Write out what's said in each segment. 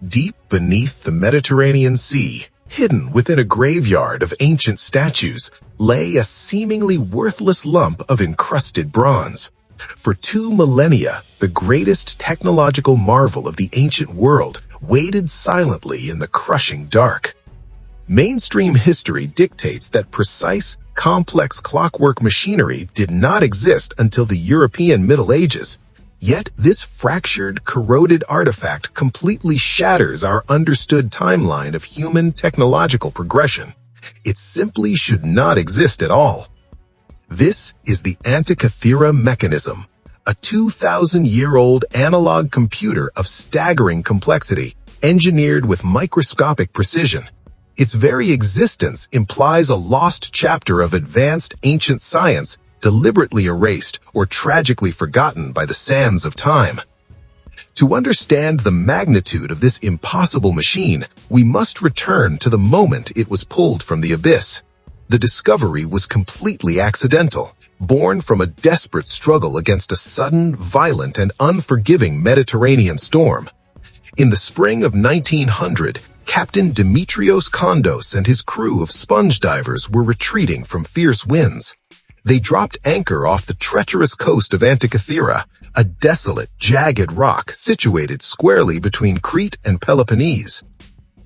Deep beneath the Mediterranean Sea, hidden within a graveyard of ancient statues, lay a seemingly worthless lump of encrusted bronze. For 2 millennia, the greatest technological marvel of the ancient world waited silently in the crushing dark. Mainstream history dictates that precise, complex clockwork machinery did not exist until the European Middle Ages. Yet this fractured, corroded artifact completely shatters our understood timeline of human technological progression. It simply should not exist at all. This is the Antikythera Mechanism, a 2,000-year-old analog computer of staggering complexity, engineered with microscopic precision. Its very existence implies a lost chapter of advanced ancient science deliberately erased or tragically forgotten by the sands of time. To understand the magnitude of this impossible machine, we must return to the moment it was pulled from the abyss. The discovery was completely accidental, born from a desperate struggle against a sudden, violent, and unforgiving Mediterranean storm. In the spring of 1900, Captain Dimitrios Kondos and his crew of sponge divers were retreating from fierce winds. They dropped anchor off the treacherous coast of Antikythera, a desolate, jagged rock situated squarely between Crete and Peloponnese.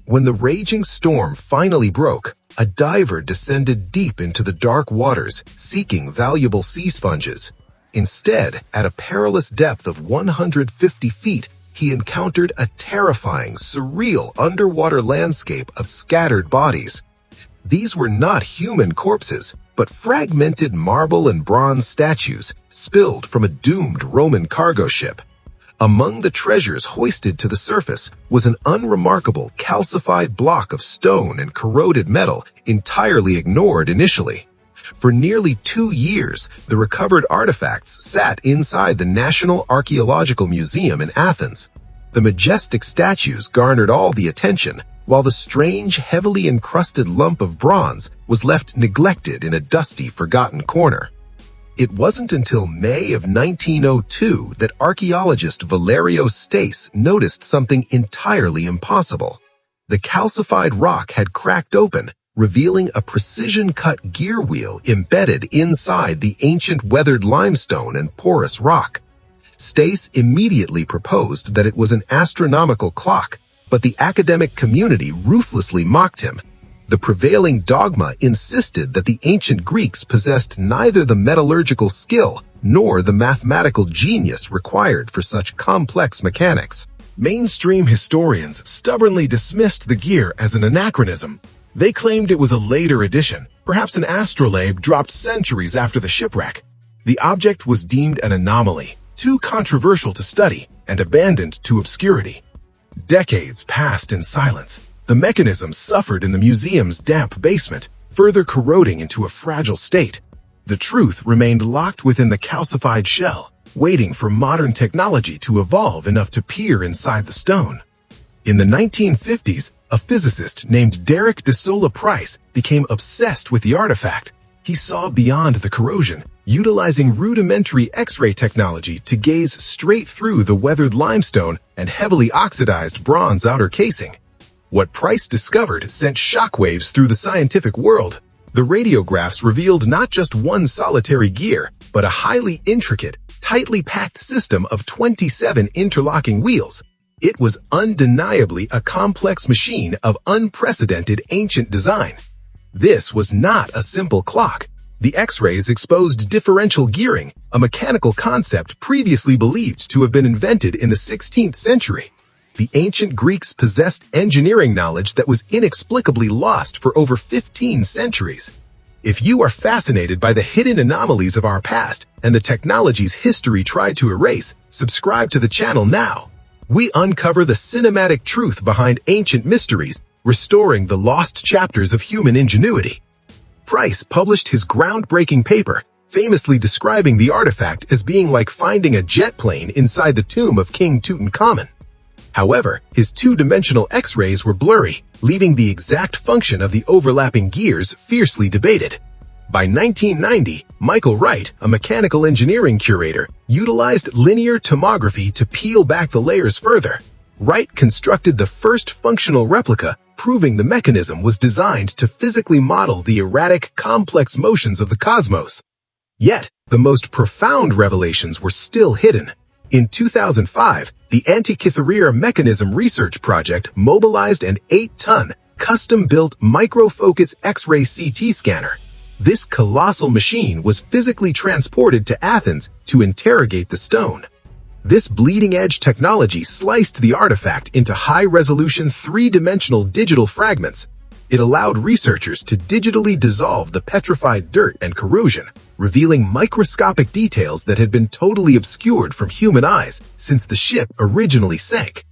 When the raging storm finally broke, a diver descended deep into the dark waters, seeking valuable sea sponges. Instead, at a perilous depth of 150 feet, he encountered a terrifying, surreal underwater landscape of scattered bodies. These were not human corpses, but fragmented marble and bronze statues spilled from a doomed Roman cargo ship. Among the treasures hoisted to the surface was an unremarkable calcified block of stone and corroded metal entirely ignored initially. For nearly 2 years, the recovered artifacts sat inside the National Archaeological Museum in Athens. The majestic statues garnered all the attention, while the strange, heavily encrusted lump of bronze was left neglected in a dusty, forgotten corner. It wasn't until May of 1902 that archaeologist Valerio Stace noticed something entirely impossible. The calcified rock had cracked open, revealing a precision-cut gear wheel embedded inside the ancient weathered limestone and porous rock. Stace immediately proposed that it was an astronomical clock, but the academic community ruthlessly mocked him. The prevailing dogma insisted that the ancient Greeks possessed neither the metallurgical skill nor the mathematical genius required for such complex mechanics. Mainstream historians stubbornly dismissed the gear as an anachronism. They claimed it was a later addition, perhaps an astrolabe dropped centuries after the shipwreck. The object was deemed an anomaly, too controversial to study, and abandoned to obscurity. Decades passed in silence. The mechanism suffered in the museum's damp basement, further corroding into a fragile state. The truth remained locked within the calcified shell, waiting for modern technology to evolve enough to peer inside the stone. In the 1950s, a physicist named Derek de Sola Price became obsessed with the artifact. He saw beyond the corrosion, utilizing rudimentary X-ray technology to gaze straight through the weathered limestone and heavily oxidized bronze outer casing. What Price discovered sent shockwaves through the scientific world. The radiographs revealed not just one solitary gear, but a highly intricate, tightly packed system of 27 interlocking wheels. It was undeniably a complex machine of unprecedented ancient design. This was not a simple clock. The X-rays exposed differential gearing, a mechanical concept previously believed to have been invented in the 16th century. The ancient Greeks possessed engineering knowledge that was inexplicably lost for over 15 centuries. If you are fascinated by the hidden anomalies of our past and the technologies history tried to erase, subscribe to the channel now. We uncover the cinematic truth behind ancient mysteries, restoring the lost chapters of human ingenuity. Price published his groundbreaking paper, famously describing the artifact as being like finding a jet plane inside the tomb of King Tutankhamun. However, his two-dimensional X-rays were blurry, leaving the exact function of the overlapping gears fiercely debated. By 1990, Michael Wright, a mechanical engineering curator, utilized linear tomography to peel back the layers further. Wright constructed the first functional replica, proving the mechanism was designed to physically model the erratic, complex motions of the cosmos. Yet, the most profound revelations were still hidden. In 2005, the Antikythera Mechanism research project mobilized an 8-ton, custom-built microfocus X-ray CT scanner. This colossal machine was physically transported to Athens to interrogate the stone. This bleeding-edge technology sliced the artifact into high-resolution three-dimensional digital fragments. It allowed researchers to digitally dissolve the petrified dirt and corrosion, revealing microscopic details that had been totally obscured from human eyes since the ship originally sank.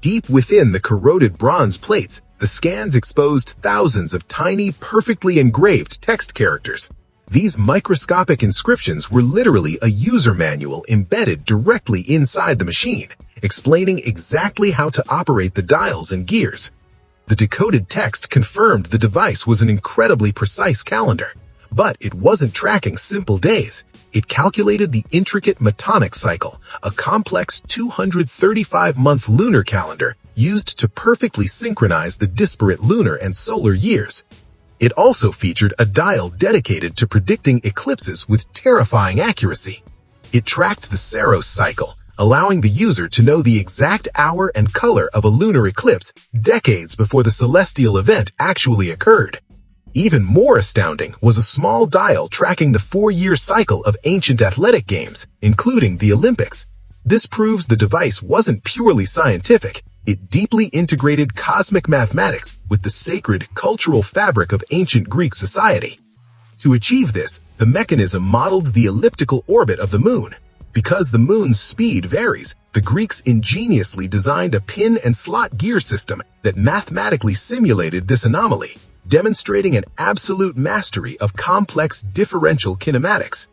Deep within the corroded bronze plates, the scans exposed thousands of tiny, perfectly engraved text characters. These microscopic inscriptions were literally a user manual embedded directly inside the machine, explaining exactly how to operate the dials and gears. The decoded text confirmed the device was an incredibly precise calendar, but it wasn't tracking simple days. It calculated the intricate Metonic cycle, a complex 235-month lunar calendar used to perfectly synchronize the disparate lunar and solar years. It also featured a dial dedicated to predicting eclipses with terrifying accuracy. It tracked the Saros cycle, allowing the user to know the exact hour and color of a lunar eclipse decades before the celestial event actually occurred. Even more astounding was a small dial tracking the 4-year cycle of ancient athletic games, including the Olympics. This proves the device wasn't purely scientific. It deeply integrated cosmic mathematics with the sacred cultural fabric of ancient Greek society. To achieve this, the mechanism modeled the elliptical orbit of the moon. Because the moon's speed varies, the Greeks ingeniously designed a pin and slot gear system that mathematically simulated this anomaly, demonstrating an absolute mastery of complex differential kinematics.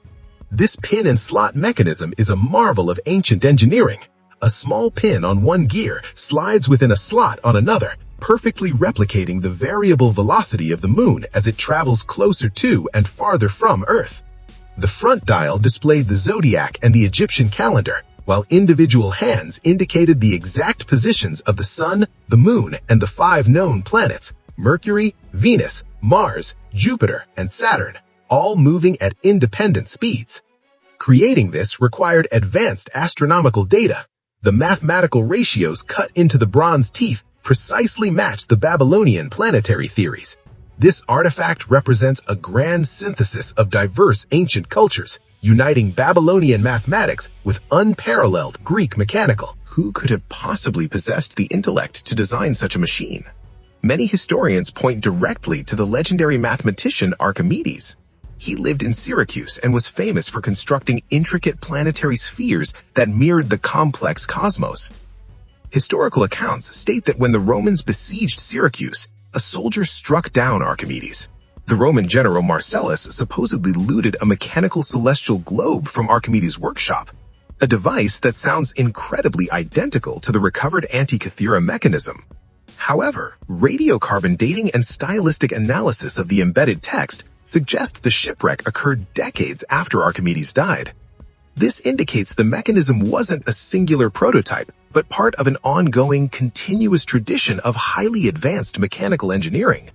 This pin and slot mechanism is a marvel of ancient engineering. A small pin on one gear slides within a slot on another, perfectly replicating the variable velocity of the moon as it travels closer to and farther from Earth. The front dial displayed the zodiac and the Egyptian calendar, while individual hands indicated the exact positions of the Sun, the Moon, and the 5 known planets, Mercury, Venus, Mars, Jupiter, and Saturn, all moving at independent speeds. Creating this required advanced astronomical data. The mathematical ratios cut into the bronze teeth precisely match the Babylonian planetary theories. This artifact represents a grand synthesis of diverse ancient cultures, uniting Babylonian mathematics with unparalleled Greek mechanical. Who could have possibly possessed the intellect to design such a machine? Many historians point directly to the legendary mathematician Archimedes. He lived in Syracuse and was famous for constructing intricate planetary spheres that mirrored the complex cosmos. Historical accounts state that when the Romans besieged Syracuse, a soldier struck down Archimedes. The Roman general Marcellus supposedly looted a mechanical celestial globe from Archimedes' workshop, a device that sounds incredibly identical to the recovered Antikythera Mechanism. However, radiocarbon dating and stylistic analysis of the embedded text suggest the shipwreck occurred decades after Archimedes died. This indicates the mechanism wasn't a singular prototype, but part of an ongoing, continuous tradition of highly advanced mechanical engineering.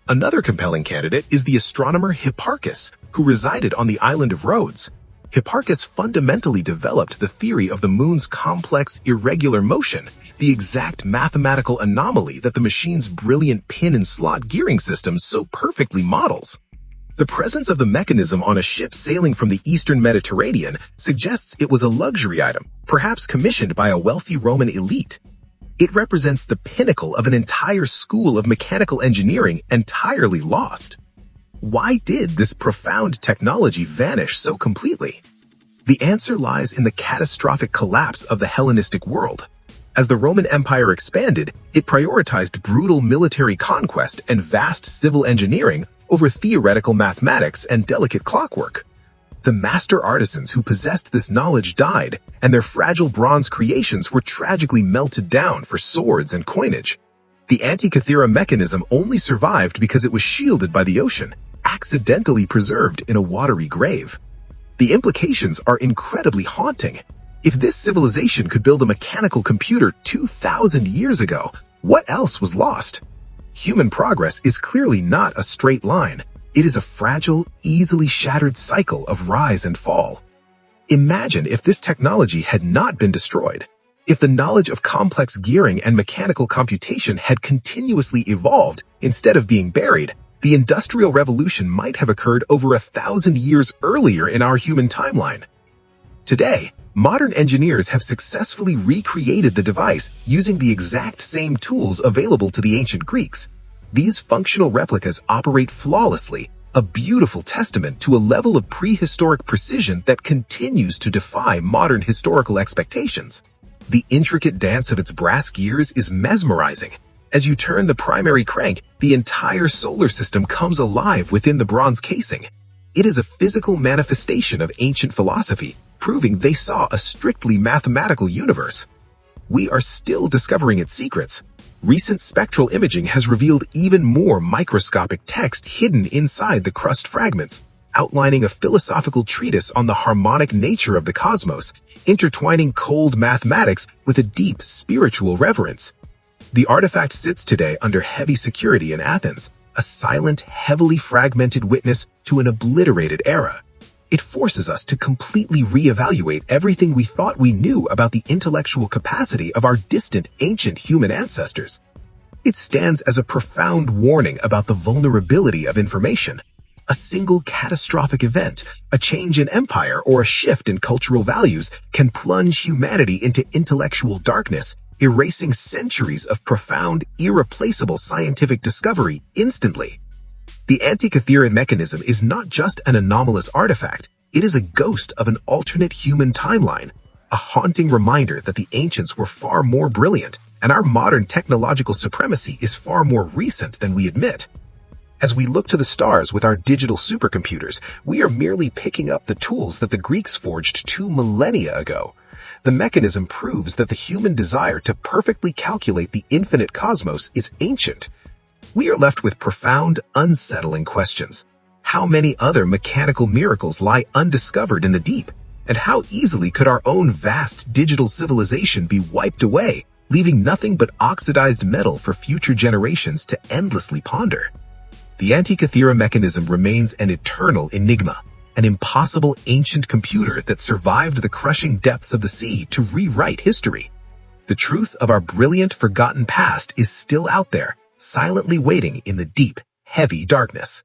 Another compelling candidate is the astronomer Hipparchus, who resided on the island of Rhodes. Hipparchus fundamentally developed the theory of the moon's complex, irregular motion, the exact mathematical anomaly that the machine's brilliant pin and slot gearing system so perfectly models. The presence of the mechanism on a ship sailing from the eastern Mediterranean suggests it was a luxury item, perhaps commissioned by a wealthy Roman elite. It represents the pinnacle of an entire school of mechanical engineering entirely lost. Why did this profound technology vanish so completely? The answer lies in the catastrophic collapse of the Hellenistic world. As the Roman Empire expanded, it prioritized brutal military conquest and vast civil engineering over theoretical mathematics and delicate clockwork. The master artisans who possessed this knowledge died, and their fragile bronze creations were tragically melted down for swords and coinage. The Antikythera Mechanism only survived because it was shielded by the ocean, accidentally preserved in a watery grave. The implications are incredibly haunting. If this civilization could build a mechanical computer 2,000 years ago, what else was lost? Human progress is clearly not a straight line. It is a fragile, easily shattered cycle of rise and fall. Imagine if this technology had not been destroyed. If the knowledge of complex gearing and mechanical computation had continuously evolved instead of being buried, the Industrial Revolution might have occurred over 1,000 years earlier in our human timeline. Today, modern engineers have successfully recreated the device using the exact same tools available to the ancient Greeks. These functional replicas operate flawlessly, a beautiful testament to a level of prehistoric precision that continues to defy modern historical expectations. The intricate dance of its brass gears is mesmerizing. As you turn the primary crank, the entire solar system comes alive within the bronze casing. It is a physical manifestation of ancient philosophy, proving they saw a strictly mathematical universe. We are still discovering its secrets. Recent spectral imaging has revealed even more microscopic text hidden inside the crust fragments, outlining a philosophical treatise on the harmonic nature of the cosmos, intertwining cold mathematics with a deep spiritual reverence. The artifact sits today under heavy security in Athens, a silent, heavily fragmented witness to an obliterated era. It forces us to completely reevaluate everything we thought we knew about the intellectual capacity of our distant ancient human ancestors. It stands as a profound warning about the vulnerability of information. A single catastrophic event, a change in empire, or a shift in cultural values can plunge humanity into intellectual darkness, erasing centuries of profound, irreplaceable scientific discovery instantly. The Antikythera Mechanism is not just an anomalous artifact, it is a ghost of an alternate human timeline, a haunting reminder that the ancients were far more brilliant, and our modern technological supremacy is far more recent than we admit. As we look to the stars with our digital supercomputers, we are merely picking up the tools that the Greeks forged 2 millennia ago. The mechanism proves that the human desire to perfectly calculate the infinite cosmos is ancient. We are left with profound, unsettling questions. How many other mechanical miracles lie undiscovered in the deep? And how easily could our own vast digital civilization be wiped away, leaving nothing but oxidized metal for future generations to endlessly ponder? The Antikythera Mechanism remains an eternal enigma, an impossible ancient computer that survived the crushing depths of the sea to rewrite history. The truth of our brilliant, forgotten past is still out there, silently waiting in the deep, heavy darkness.